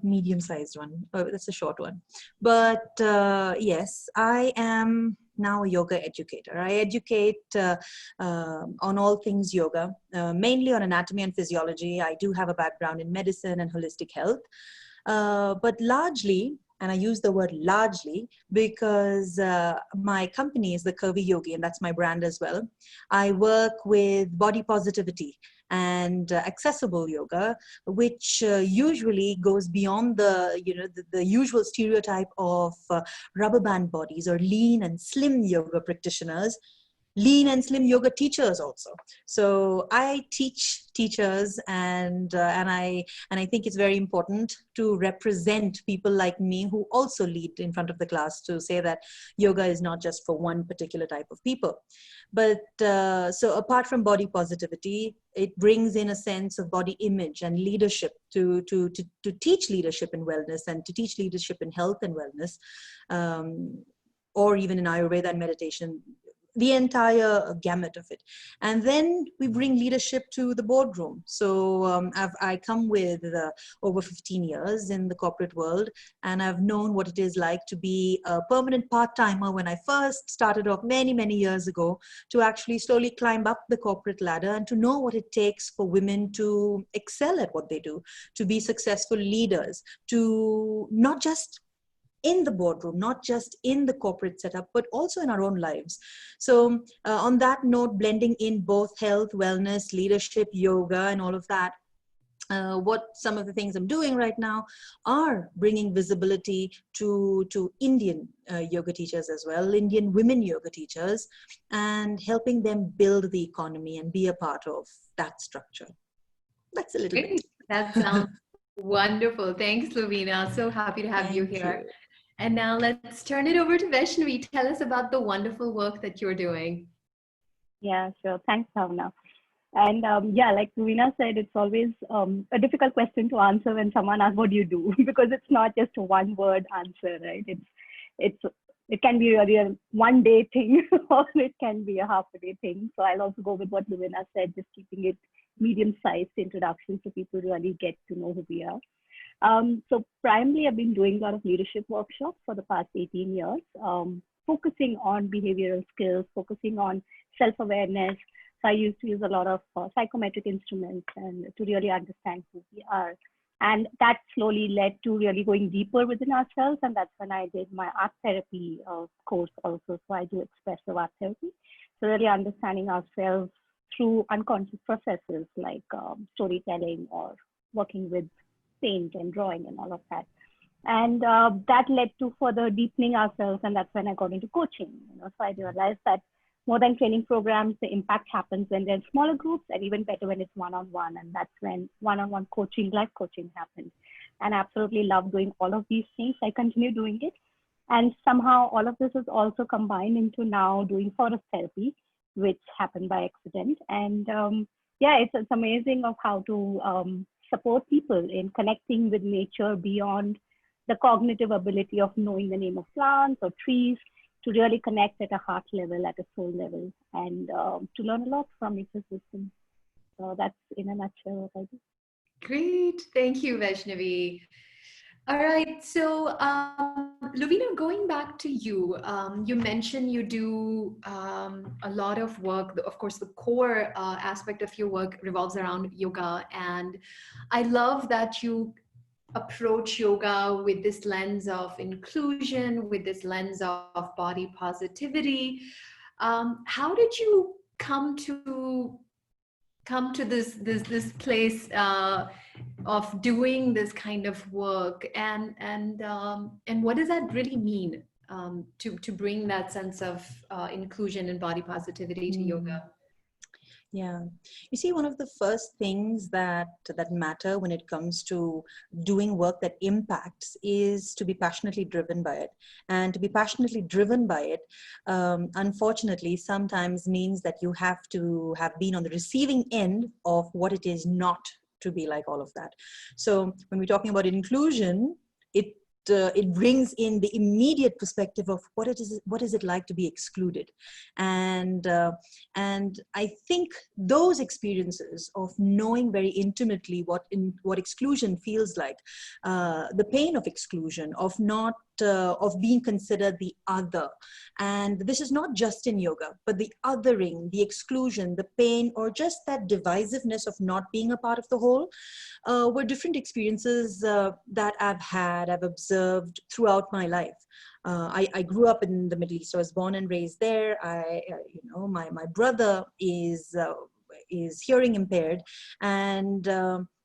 medium-sized one. That's a short one. But yes, I am now a yoga educator. I educate on all things yoga, mainly on anatomy and physiology. I do have a background in medicine and holistic health, but largely, and I use the word largely because my company is the Curvy Yogi, and that's my brand as well. I work with body positivity and accessible yoga, which usually goes beyond the usual stereotype of rubber band bodies or lean and slim yoga practitioners, lean and slim yoga teachers also. So I teach teachers, and I think it's very important to represent people like me who also lead in front of the class, to say that yoga is not just for one particular type of people. But so apart from body positivity, it brings in a sense of body image and leadership, to teach leadership in wellness and to teach leadership in health and wellness, or even in Ayurveda and meditation, the entire gamut of it. And then we bring leadership to the boardroom. So I come with over 15 years in the corporate world, and I've known what it is like to be a permanent part-timer when I first started off many, many years ago, to actually slowly climb up the corporate ladder and to know what it takes for women to excel at what they do, to be successful leaders, to not just in the boardroom, not just in the corporate setup, but also in our own lives. So on that note, blending in both health, wellness, leadership, yoga, and all of that, what some of the things I'm doing right now are bringing visibility to Indian yoga teachers as well, Indian women yoga teachers, and helping them build the economy and be a part of that structure. That's a little bit. That sounds wonderful. Thanks, Luvena. So happy to have you here. And now let's turn it over to Vaishnavi. Tell us about the wonderful work that you're doing. Yeah, sure. Thanks, Bhavna. And yeah, like Luvena said, it's always a difficult question to answer when someone asks, what do you do? Because it's not just a one word answer, right? It can be really a one day thing or it can be a half a day thing. So I'll also go with what Luvena said, just keeping it medium-sized introduction so people really get to know who we are. So primarily, I've been doing a lot of leadership workshops for the past 18 years, focusing on behavioral skills, focusing on self-awareness. So I used to use a lot of psychometric instruments and to really understand who we are. And that slowly led to really going deeper within ourselves. And that's when I did my art therapy course also. So I do expressive art therapy. So really understanding ourselves through unconscious processes like storytelling or working with paint and drawing and all of that. And that led to further deepening ourselves. And that's when I got into coaching. So I realized that more than training programs, the impact happens when they're smaller groups, and even better when it's one-on-one. And that's when one-on-one coaching, life coaching happens. And I absolutely love doing all of these things. I continue doing it. And somehow all of this is also combined into now doing forest therapy, which happened by accident. And yeah, it's amazing of how to support people in connecting with nature beyond the cognitive ability of knowing the name of plants or trees, to really connect at a heart level, at a soul level, and to learn a lot from ecosystem. So that's in a nutshell what I do. Great. Thank you, Vaishnavi. All right. So, Luvena, going back to you, you mentioned you do a lot of work. Of course, the core aspect of your work revolves around yoga. And I love that you approach yoga with this lens of inclusion, with this lens of body positivity. How did you come to this place of doing this kind of work, and what does that really mean, to bring that sense of inclusion and body positivity to yoga? Yeah. You see, one of the first things that matter when it comes to doing work that impacts is to be passionately driven by it. And to be passionately driven by it, unfortunately, sometimes means that you have to have been on the receiving end of what it is not to be like all of that. So when we're talking about inclusion, it it brings in the immediate perspective of what is it like to be excluded, and I think those experiences of knowing very intimately what exclusion feels like, the pain of exclusion, of not of being considered the other. And this is not just in yoga, but the othering, the exclusion, the pain, or just that divisiveness of not being a part of the whole, were different experiences that I've observed throughout my life. I grew up in the Middle East. I was born and raised there. My brother is hearing impaired, and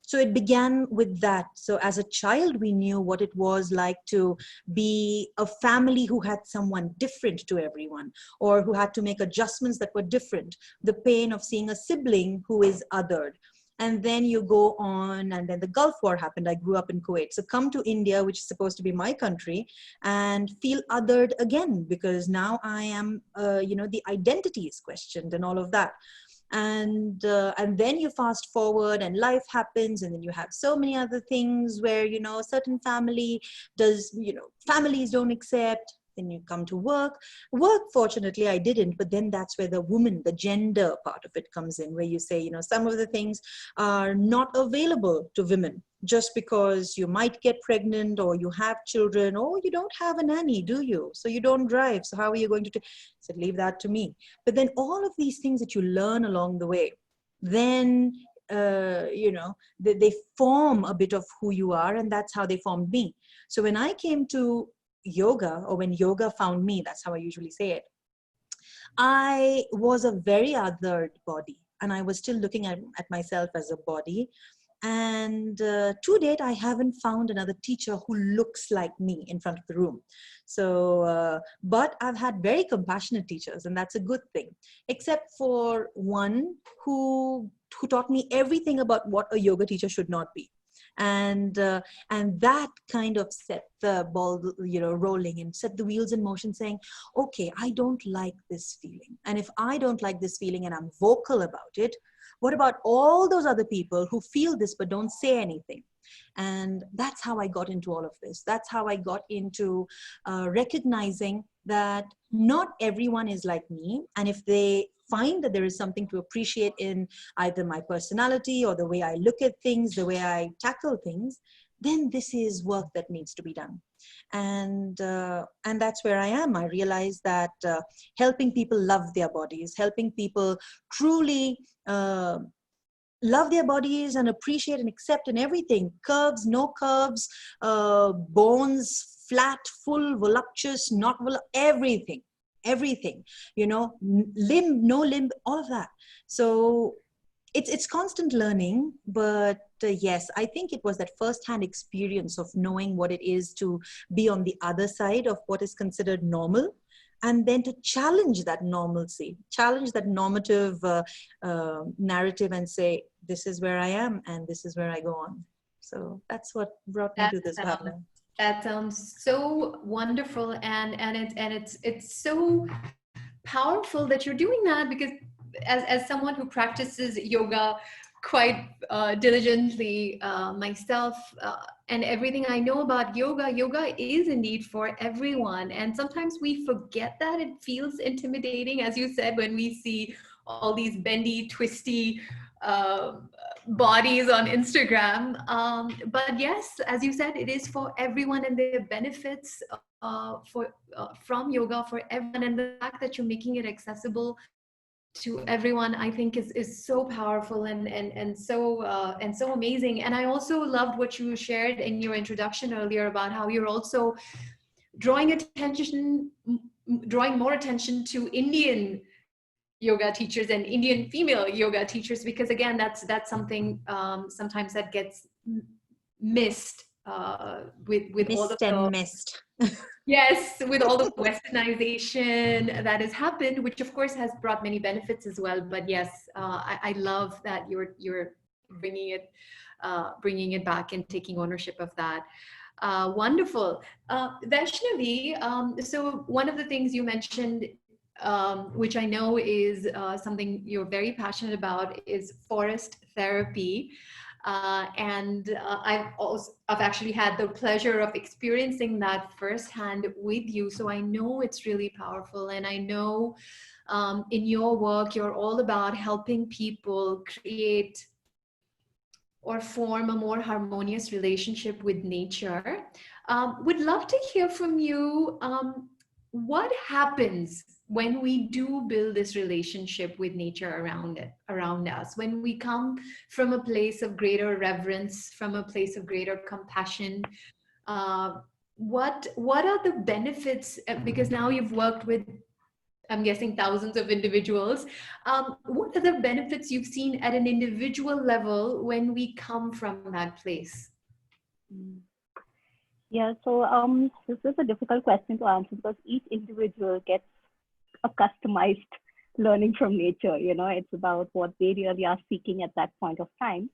so it began with that. So as a child, we knew what it was like to be a family who had someone different to everyone, or who had to make adjustments that were different. The pain of seeing a sibling who is othered. And then you go on, and then the Gulf War happened. I grew up in Kuwait. So come to India, which is supposed to be my country, and feel othered again, because now I am, the identity is questioned and all of that. And then you fast forward and life happens, and then you have so many other things where, certain families don't accept. Then you come to work. Fortunately, I didn't, but then that's where the gender part of it comes in, where you say, some of the things are not available to women just because you might get pregnant, or you have children, or you don't have a nanny, do you? So you don't drive. So how are you going to so leave that to me. But then all of these things that you learn along the way, then they form a bit of who you are, and that's how they formed me. So when I came to yoga, or when yoga found me, that's how I usually say it, I was a very othered body, and I was still looking at myself as a body. And to date, I haven't found another teacher who looks like me in front of the room. So, but I've had very compassionate teachers, and that's a good thing, except for one who taught me everything about what a yoga teacher should not be. And that kind of set the ball, rolling, and set the wheels in motion, saying, okay, I don't like this feeling. And if I don't like this feeling and I'm vocal about it, what about all those other people who feel this but don't say anything? And that's how I got into all of this. That's how I got into recognizing that not everyone is like me. And if they find that there is something to appreciate in either my personality or the way I look at things, the way I tackle things, then this is work that needs to be done. And that's where I am. I realize that helping people love their bodies, helping people truly love their bodies and appreciate and accept and everything, curves, no curves, bones, flat, full, voluptuous, not everything, limb, no limb, all of that. So it's constant learning, but yes, I think it was that first-hand experience of knowing what it is to be on the other side of what is considered normal, and then to challenge that normalcy, challenge that normative narrative, and say, this is where I am and this is where I go on. So that's what brought me to this, Bhavna. That sounds so wonderful, and it's so powerful that you're doing that, because as someone who practices yoga quite diligently myself, and everything I know about yoga is indeed for everyone. And sometimes we forget that. It feels intimidating, as you said, when we see all these bendy, twisty bodies on Instagram. But yes, as you said, it is for everyone, and there are benefits from yoga for everyone. And the fact that you're making it accessible to everyone, I think is so powerful and so amazing. And I also loved what you shared in your introduction earlier about how you're also drawing more attention to Indian yoga teachers and Indian female yoga teachers, because again, that's something sometimes that gets missed with all of the missed. Yes, with all the westernization that has happened, which of course has brought many benefits as well. But yes, I love that you're bringing it back and taking ownership of that. Wonderful. Vaishnavi, so one of the things you mentioned, which I know is something you're very passionate about, is forest therapy. I've actually had the pleasure of experiencing that firsthand with you. So I know it's really powerful, and I know in your work you're all about helping people create or form a more harmonious relationship with nature. Would love to hear from you. What happens when we do build this relationship with nature around us? When we come from a place of greater reverence, from a place of greater compassion, uh, what are the benefits? Because now you've worked with, I'm guessing, thousands of individuals. What are the benefits you've seen at an individual level when we come from that place? Mm. Yeah, so this is a difficult question to answer because each individual gets a customized learning from nature. You know, it's about what they really are seeking at that point of time.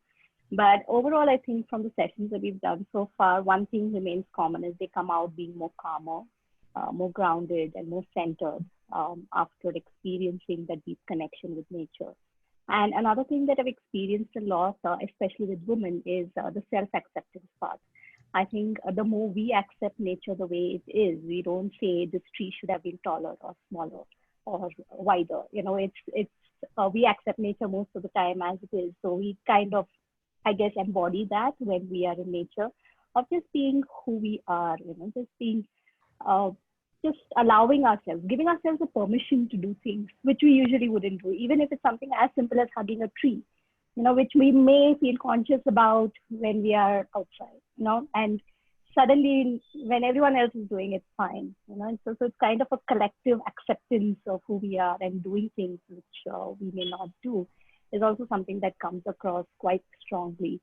But overall, I think from the sessions that we've done so far, one thing remains common is they come out being more calmer, more grounded, and more centered after experiencing that deep connection with nature. And another thing that I've experienced a lot, especially with women, is the self-acceptance part. I think the more we accept nature the way it is, we don't say this tree should have been taller or smaller or wider. You know, we accept nature most of the time as it is. So we kind of, I guess, embody that when we are in nature, of just being who we are. You know, just being, uh, just allowing ourselves, giving ourselves the permission to do things which we usually wouldn't do, even if it's something as simple as hugging a tree, you know, which we may feel conscious about when we are outside, you know, and suddenly when everyone else is doing it, fine, you know. And so it's kind of a collective acceptance of who we are, and doing things which we may not do is also something that comes across quite strongly.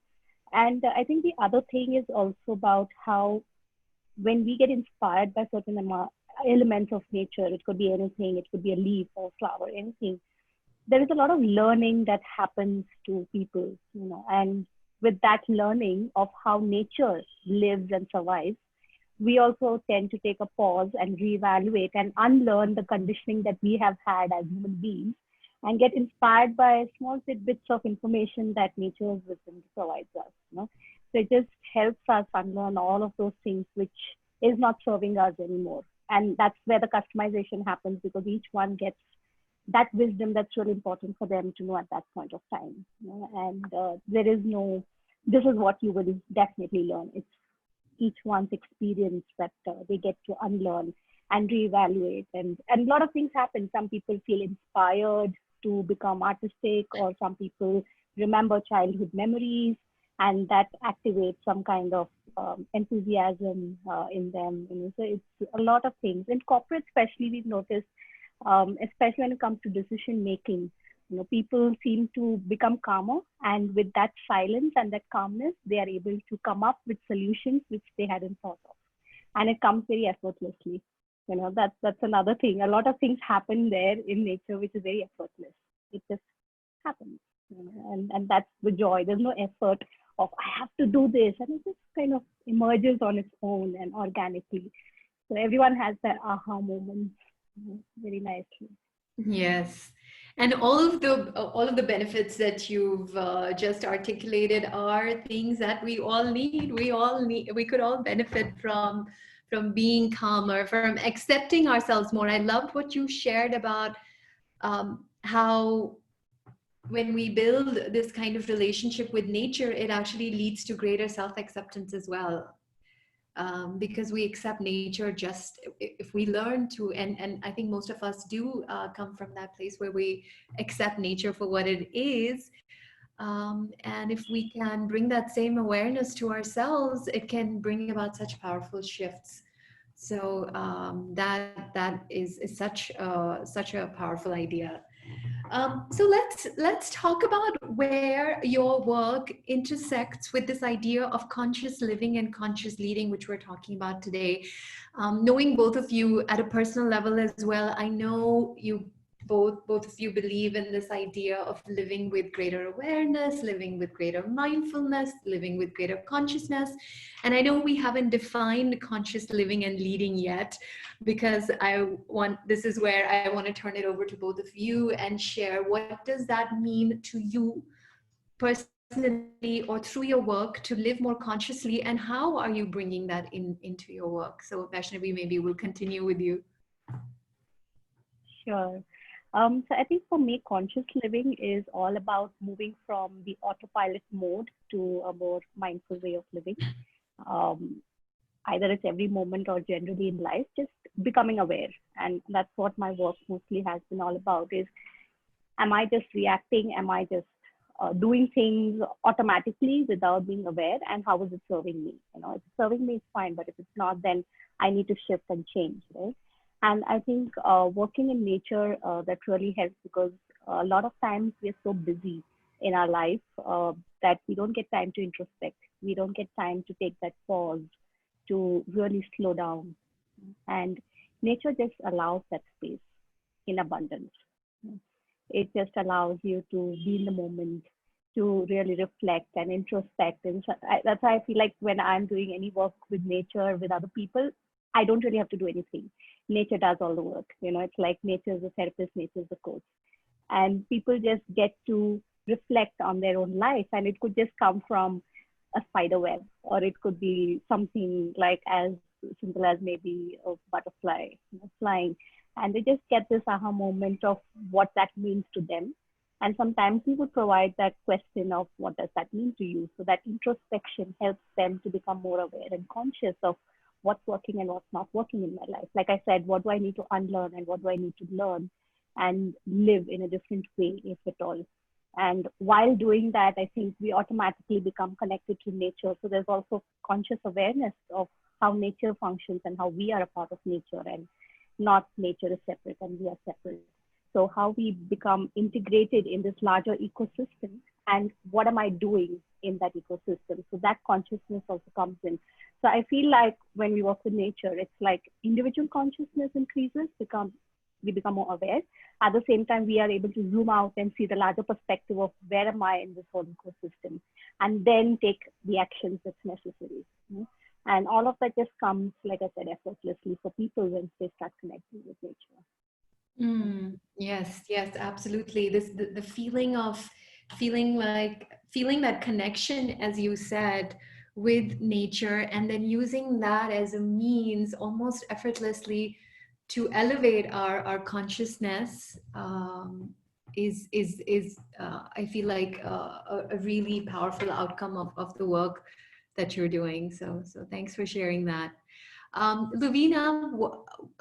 And I think the other thing is also about how when we get inspired by certain elements of nature, it could be anything, it could be a leaf or flower, anything, there is a lot of learning that happens to people, you know. And with that learning of how nature lives and survives, we also tend to take a pause and reevaluate and unlearn the conditioning that we have had as human beings, and get inspired by small tidbits of information that nature's wisdom provides us, you know. So it just helps us unlearn all of those things which is not serving us anymore. And that's where the customization happens, because each one gets that wisdom that's really important for them to know at that point of time, you know? And there is no, this is what you will definitely learn. It's each one's experience that they get to unlearn and reevaluate. And a lot of things happen. Some people feel inspired to become artistic, or some people remember childhood memories, and that activates some kind of enthusiasm in them. You know? So it's a lot of things. In corporate, especially, we've noticed, especially when it comes to decision making, you know, people seem to become calmer, and with that silence and that calmness, they are able to come up with solutions which they hadn't thought of, and it comes very effortlessly. You know, that's another thing. A lot of things happen there in nature which is very effortless. It just happens, you know? And that's the joy. There's no effort of I have to do this, and it just kind of emerges on its own and organically. So everyone has that aha moment, you know, very nicely. Yes. And all of the benefits that you've just articulated are things that we all need. We could all benefit from being calmer, from accepting ourselves more. I loved what you shared about how when we build this kind of relationship with nature, it actually leads to greater self-acceptance as well. Because we accept nature just if we learn to, and I think most of us do come from that place where we accept nature for what it is. And if we can bring that same awareness to ourselves, it can bring about such powerful shifts. So that is such a powerful idea. So let's talk about where your work intersects with this idea of conscious living and conscious leading, which we're talking about today. Knowing both of you at a personal level as well, I know you both of you believe in this idea of living with greater awareness, living with greater mindfulness, living with greater consciousness. And I know we haven't defined conscious living and leading yet, because this is where I want to turn it over to both of you and share what does that mean to you personally personally or through your work to live more consciously, and how are you bringing that into your work? So Vaishnavi, maybe we'll continue with you. Sure. So I think for me, conscious living is all about moving from the autopilot mode to a more mindful way of living. Um, Either it's every moment or generally in life, just becoming aware. And that's what my work mostly has been all about is, am I just reacting? Am I just doing things automatically without being aware? And how is it serving me? You know, if it's serving me, it's fine. But if it's not, then I need to shift and change, right? And I think working in nature, that really helps, because a lot of times we're so busy in our life that we don't get time to introspect. We don't get time to take that pause to really slow down. And nature just allows that space in abundance. It just allows you to be in the moment, to really reflect and introspect. And so that's why I feel like when I'm doing any work with nature, with other people, I don't really have to do anything. Nature does all the work. You know, it's like nature is a therapist, nature is a coach. And people just get to reflect on their own life. And it could just come from a spider web, or it could be something like as simple as maybe a butterfly, you know, flying. And they just get this aha moment of what that means to them. And sometimes we would provide that question of what does that mean to you? So that introspection helps them to become more aware and conscious of what's working and what's not working in my life. Like I said, what do I need to unlearn and what do I need to learn and live in a different way, if at all. And while doing that, I think we automatically become connected to nature. So there's also conscious awareness of how nature functions and how we are a part of nature, and not nature is separate and we are separate. So how we become integrated in this larger ecosystem, and what am I doing in that ecosystem? So that consciousness also comes in. So I feel like when we work with nature, it's like individual consciousness increases, we become more aware. At the same time, we are able to zoom out and see the larger perspective of where am I in this whole ecosystem, and then take the actions that's necessary. You know? And all of that just comes, like I said, effortlessly for people when they start connecting with nature. Yes, yes, absolutely. The feeling of feeling that connection, as you said, with nature, and then using that as a means almost effortlessly to elevate our consciousness, is I feel like a really powerful outcome of the work that you're doing. So thanks for sharing that. Luvena,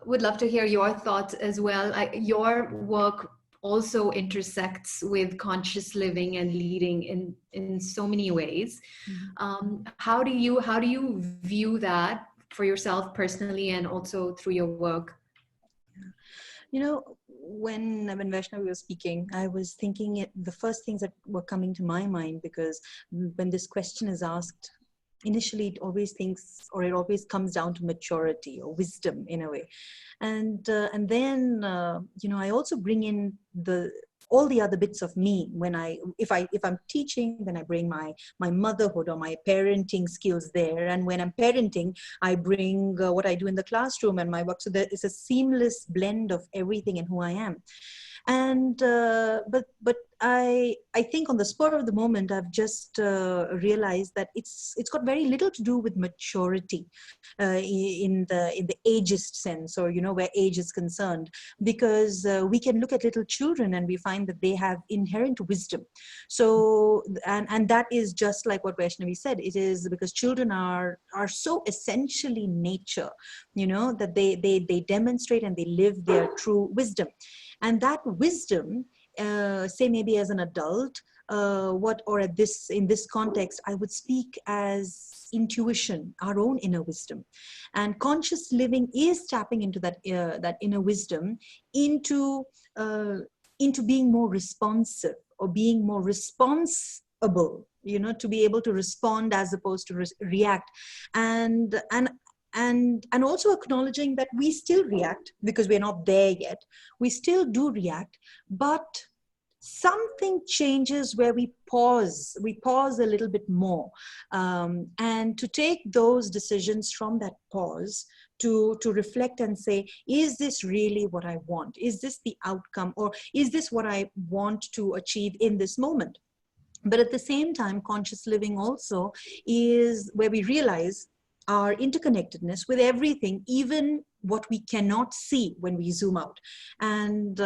would love to hear your thoughts as well. Your work also intersects with conscious living and leading in so many ways. How do you view that for yourself personally and also through your work? You know, when Vaishnavi was speaking, I was thinking the first things that were coming to my mind, because when this question is asked, initially it always comes down to maturity or wisdom in a way, and then I also bring in all the other bits of me. If I'm teaching, then I bring my motherhood or my parenting skills there, and when I'm parenting, I bring what I do in the classroom and my work. So there is a seamless blend of everything in who I am. And but I think on the spur of the moment, I've just realized that it's got very little to do with maturity in the ageist sense, or where age is concerned, because we can look at little children and we find that they have inherent wisdom. So and that is just like what Vaishnavi said. It is because children are so essentially nature, that they demonstrate and they live their true wisdom. And that wisdom, say maybe as an adult, in this context, I would speak as intuition, our own inner wisdom. And conscious living is tapping into that inner wisdom, into being more responsive, or being more responsible, to be able to respond as opposed to react. And also acknowledging that we still react, because we're not there yet. We still do react, but something changes where we pause a little bit more, and to take those decisions from that pause, to reflect and say, is this really what I want? Is this the outcome, or is this what I want to achieve in this moment? But at the same time, conscious living also is where we realize our interconnectedness with everything, even what we cannot see when we zoom out. And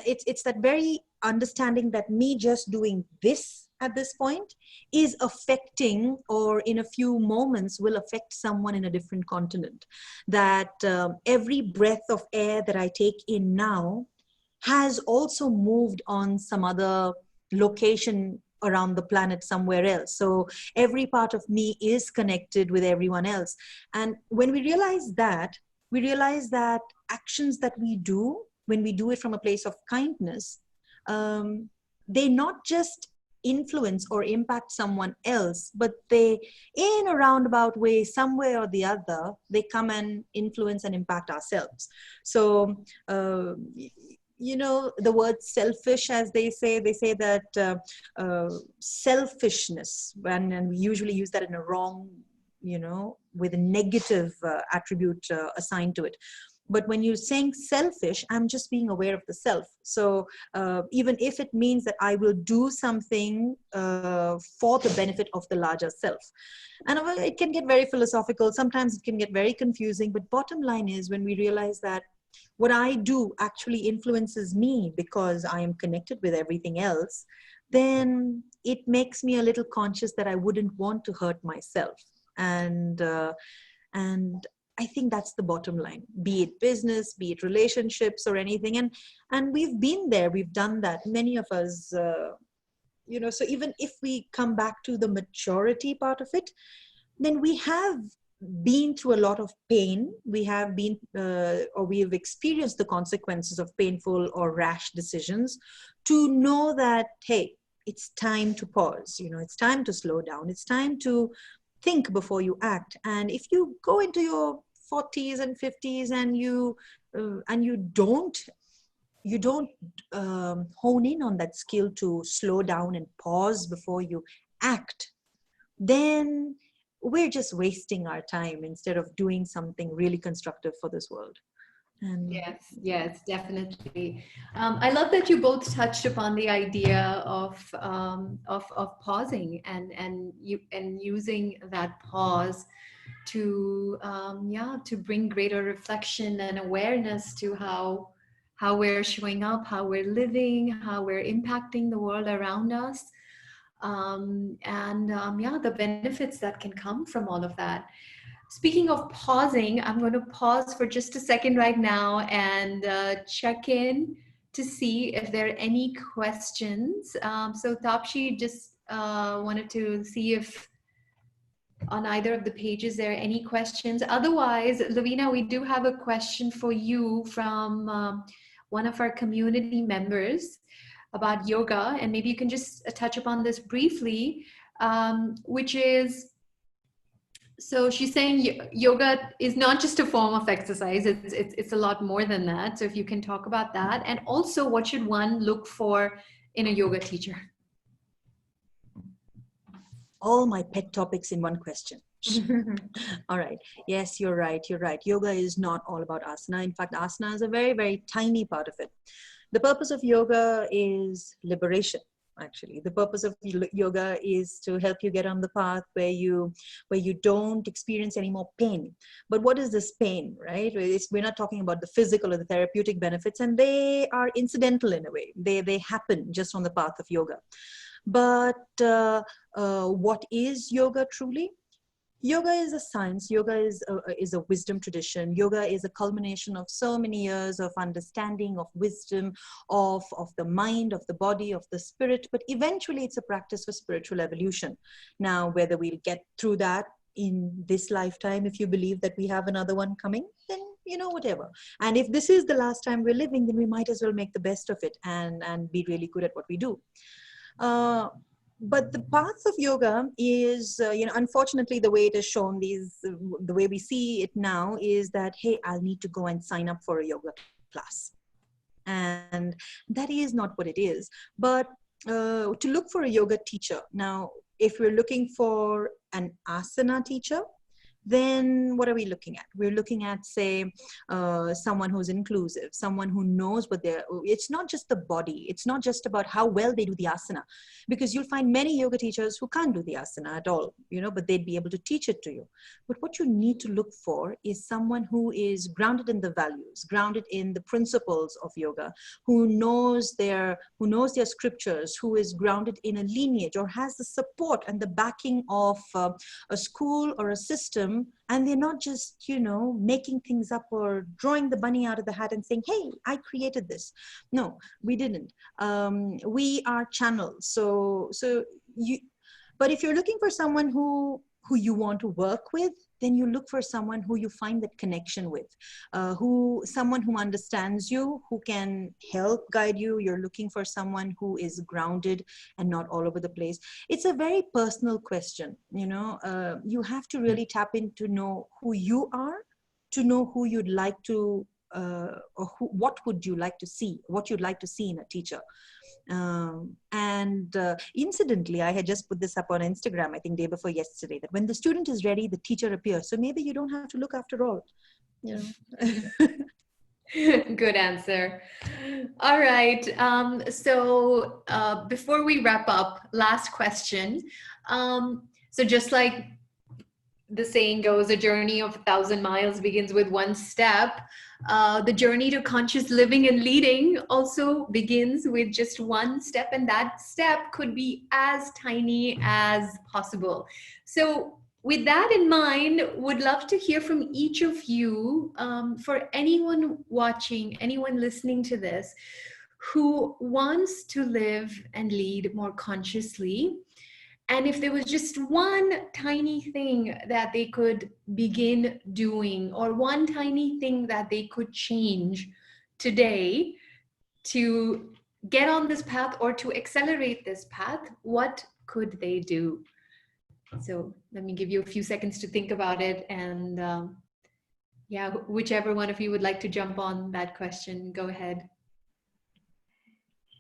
it's that very understanding that me just doing this at this point is affecting, or in a few moments will affect someone in a different continent. That every breath of air that I take in now has also moved on some other location around the planet somewhere else. So every part of me is connected with everyone else. And when we realize that actions that we do, when we do it from a place of kindness, they not just influence or impact someone else, but they, in a roundabout way, some way or the other, they come and influence and impact ourselves. So you know, the word selfish, as they say that selfishness, and we usually use that in a wrong, you know, with a negative attribute assigned to it. But when you're saying selfish, I'm just being aware of the self. So even if it means that I will do something for the benefit of the larger self. And it can get very philosophical. Sometimes it can get very confusing. But bottom line is, when we realize that what I do actually influences me because I am connected with everything else, then it makes me a little conscious that I wouldn't want to hurt myself. And I think that's the bottom line, be it business, be it relationships or anything. And we've been there, we've done that, many of us, you know, so even if we come back to the maturity part of it, then we have been through a lot of pain. We have been, or we have experienced the consequences of painful or rash decisions, to know that, hey, it's time to pause. You know, it's time to slow down. It's time to think before you act. And if you go into your 40s and 50s and you don't hone in on that skill to slow down and pause before you act, then we're just wasting our time instead of doing something really constructive for this world. And Yes, definitely. I love that you both touched upon the idea of pausing and using that pause to to bring greater reflection and awareness to how we're showing up, how we're living, how we're impacting the world around us, the benefits that can come from all of that. Speaking of pausing, I'm going to pause for just a second right now and check in to see if there are any questions. So Tapshi, just wanted to see if on either of the pages there are any questions. Otherwise, Luvena, we do have a question for you from one of our community members about yoga, and maybe you can just touch upon this briefly, which is, so she's saying yoga is not just a form of exercise, it's a lot more than that. So if you can talk about that, and also what should one look for in a yoga teacher? all my pet topics in one question. All right. Yes, you're right. Yoga is not all about asana. In fact, asana is a very, very tiny part of it. The purpose of yoga is liberation. Actually, the purpose of yoga is to help you get on the path where you don't experience any more pain. But what is this pain, right? We're not talking about the physical or the therapeutic benefits, and they are incidental in a way. They happen just on the path of yoga. But what is yoga truly? Yoga is a science. Yoga is a wisdom tradition. Yoga is a culmination of so many years of understanding, of wisdom, of the mind, of the body, of the spirit. But eventually it's a practice for spiritual evolution. Now, whether we'll get through that in this lifetime, if you believe that we have another one coming, then, you know, whatever. And if this is the last time we're living, then we might as well make the best of it and be really good at what we do. But the path of yoga is, unfortunately, the way it is shown, the way we see it now is that, hey, I'll need to go and sign up for a yoga class. And that is not what it is. But to look for a yoga teacher. Now, if we're looking for an asana teacher, then what are we looking at? We're looking at, say, someone who's inclusive, someone who knows what they're, it's not just the body, it's not just about how well they do the asana, because you'll find many yoga teachers who can't do the asana at all, but they'd be able to teach it to you. But what you need to look for is someone who is grounded in the values, grounded in the principles of yoga, who knows their scriptures, who is grounded in a lineage or has the support and the backing of a school or a system, and they're not just making things up or drawing the bunny out of the hat and saying, hey, I created this. No, we didn't. We are channels. But if you're looking for someone who you want to work with, then you look for someone who you find that connection with, someone who understands you, who can help guide you. You're looking for someone who is grounded and not all over the place. It's a very personal question. You have to really tap in to know who you are, to know who you'd like to, what would you like to see, what you'd like to see in a teacher. Incidentally, I had just put this up on Instagram, I think day before yesterday, that when the student is ready, the teacher appears. So maybe you don't have to look after all. Good answer. All right. So before we wrap up, last question. So just like the saying goes, a journey of 1,000 miles begins with one step. The journey to conscious living and leading also begins with just one step, and that step could be as tiny as possible. So with that in mind, would love to hear from each of you, for anyone watching, anyone listening to this, who wants to live and lead more consciously. And if there was just one tiny thing that they could begin doing, or one tiny thing that they could change today to get on this path or to accelerate this path, what could they do? So let me give you a few seconds to think about it. And whichever one of you would like to jump on that question, go ahead.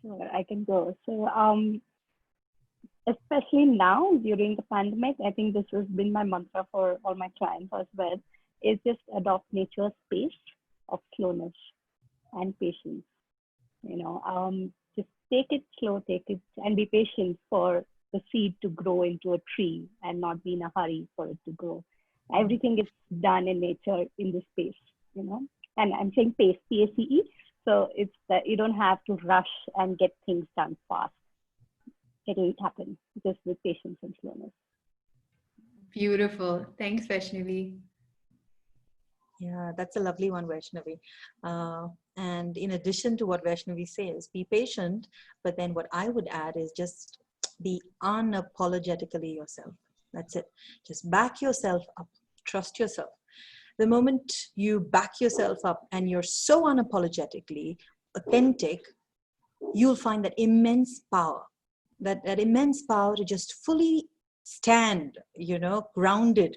Sure, I can go. So especially now during the pandemic, I think this has been my mantra for all my clients as well, is just adopt nature's pace of slowness and patience. Just take it slow, and be patient for the seed to grow into a tree and not be in a hurry for it to grow. Everything is done in nature in this pace, and I'm saying pace, P-A-C-E. So it's that you don't have to rush and get things done fast. It'll happen just with patience and slowness. Beautiful. Thanks, Vaishnavi. Yeah, that's a lovely one, Vaishnavi. And in addition to what Vaishnavi says, be patient, but then what I would add is just be unapologetically yourself. That's it. Just back yourself up. Trust yourself. The moment you back yourself up and you're so unapologetically authentic, you'll find that immense power. That immense power to just fully stand, grounded,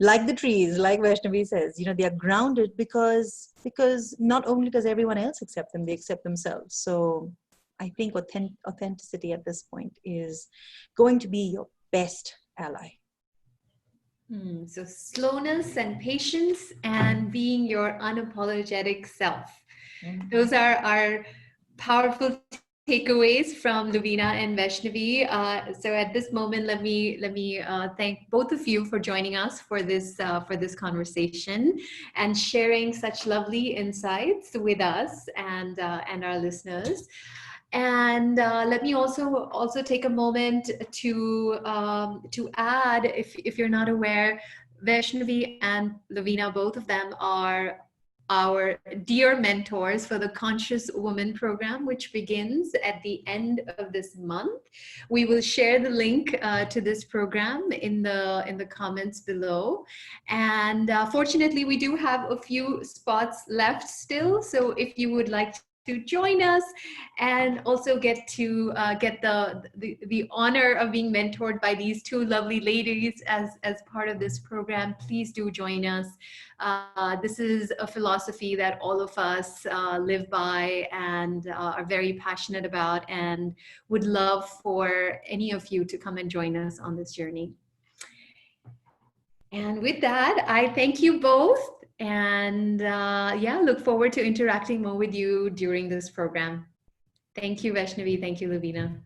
like the trees, like Vaishnavi says, they are grounded because not only does everyone else accept them, they accept themselves. So I think authenticity at this point is going to be your best ally. So slowness and patience and being your unapologetic self. Those are our powerful takeaways from Luvena and Vaishnavi. So at this moment, let me thank both of you for joining us for this conversation and sharing such lovely insights with us and our listeners. And let me also take a moment to add, if you're not aware, Vaishnavi and Luvena, both of them are our dear mentors for the Conscious Woman program, which begins at the end of this month. We will share the link to this program in the comments below. And fortunately, we do have a few spots left still. So if you would like to join us and also get to get the honor of being mentored by these two lovely ladies as part of this program, please do join us. This is a philosophy that all of us live by and are very passionate about, and would love for any of you to come and join us on this journey. And with that, I thank you both. And look forward to interacting more with you during this program. Thank you, Vaishnavi. Thank you, Luvena.